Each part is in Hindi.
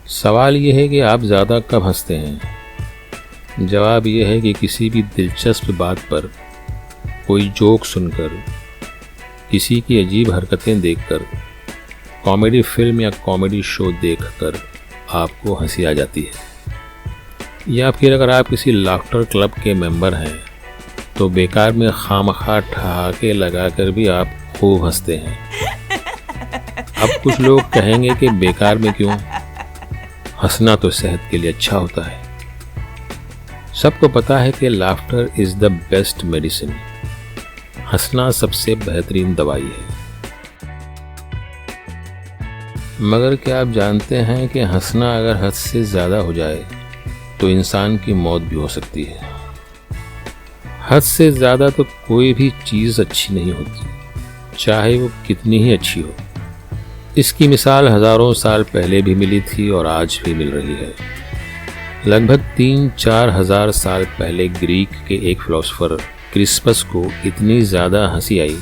सवाल ये है कि आप ज़्यादा कब हंसते हैं? जवाब ये है कि किसी भी दिलचस्प बात पर कोई जोक सुनकर, किसी की अजीब हरकतें देखकर, कॉमेडी फिल्म या कॉमेडी शो देखकर आपको हंसी आ जाती है। या फिर अगर आप किसी लाफ्टर क्लब के मेंबर हैं तो बेकार में खामखा ठहाके लगाकर भी आप खूब हंसते हैं। अब कुछ लोग कहेंगे कि बेकार में क्यों, हंसना तो सेहत के लिए अच्छा होता है। सबको पता है कि laughter is the best medicine, हंसना सबसे बेहतरीन दवाई है। मगर क्या आप जानते हैं कि हंसना अगर हद से ज़्यादा हो जाए तो इंसान की मौत भी हो सकती है। हद से ज़्यादा तो कोई भी चीज़ अच्छी नहीं होती, चाहे वो कितनी ही अच्छी हो। इसकी मिसाल हज़ारों साल पहले भी मिली थी और आज भी मिल रही है। लगभग 3-4 हज़ार साल पहले ग्रीक के एक फिलोसोफर क्रिस्पस को इतनी ज़्यादा हंसी आई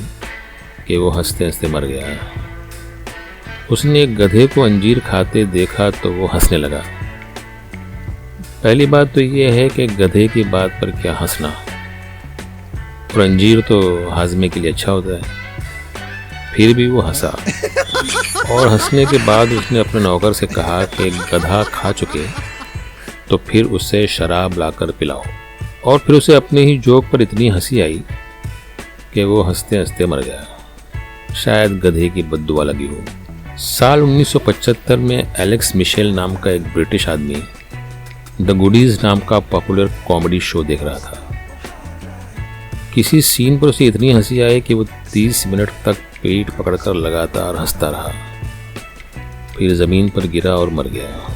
कि वो हंसते हंसते मर गया। उसने एक गधे को अंजीर खाते देखा तो वो हंसने लगा। पहली बात तो ये है कि गधे की बात पर क्या हंसना, और अंजीर तो हाजमे के लिए अच्छा होता है। फिर भी वो हंसा और हंसने के बाद उसने अपने नौकर से कहा कि गधा खा चुके तो फिर उसे शराब लाकर पिलाओ। और फिर उसे अपने ही जोक पर इतनी हंसी आई कि वो हंसते हंसते मर गया। शायद गधे की बद्दुआ लगी हो। साल 1975 में एलेक्स मिशेल नाम का एक ब्रिटिश आदमी द गुडीज नाम का पॉपुलर कॉमेडी शो देख रहा था। किसी सीन पर उसे इतनी हंसी आई कि वो 30 मिनट तक पेट पकड़कर लगातार हंसता रहा, फिर ज़मीन पर गिरा और मर गया।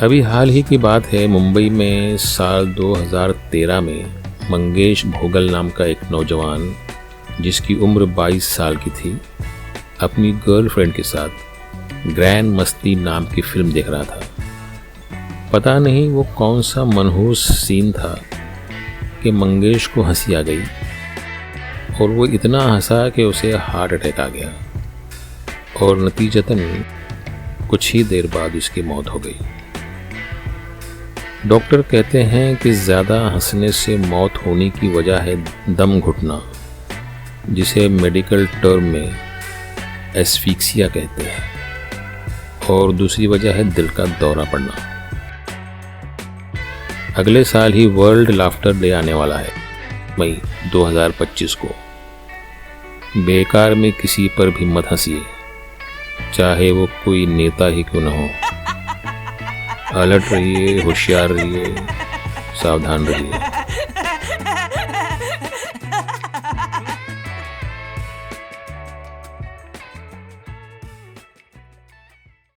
अभी हाल ही की बात है, मुंबई में साल 2013 में मंगेश भोगल नाम का एक नौजवान जिसकी उम्र 22 साल की थी, अपनी गर्लफ्रेंड के साथ ग्रैंड मस्ती नाम की फिल्म देख रहा था। पता नहीं वो कौन सा मनहूस सीन था कि मंगेश को हंसी आ गई और वो इतना हंसा कि उसे हार्ट अटैक आ गया और नतीजतन कुछ ही देर बाद उसकी मौत हो गई। डॉक्टर कहते हैं कि ज़्यादा हंसने से मौत होने की वजह है दम घुटना, जिसे मेडिकल टर्म में एस्फिक्सिया कहते हैं, और दूसरी वजह है दिल का दौरा पड़ना। अगले साल ही वर्ल्ड लाफ्टर डे आने वाला है, मई 2025 को। बेकार में किसी पर भी मत हंसिए, चाहे वो कोई नेता ही क्यों न हो। अलर्ट रहिए, होशियार रहिए, सावधान रहिए।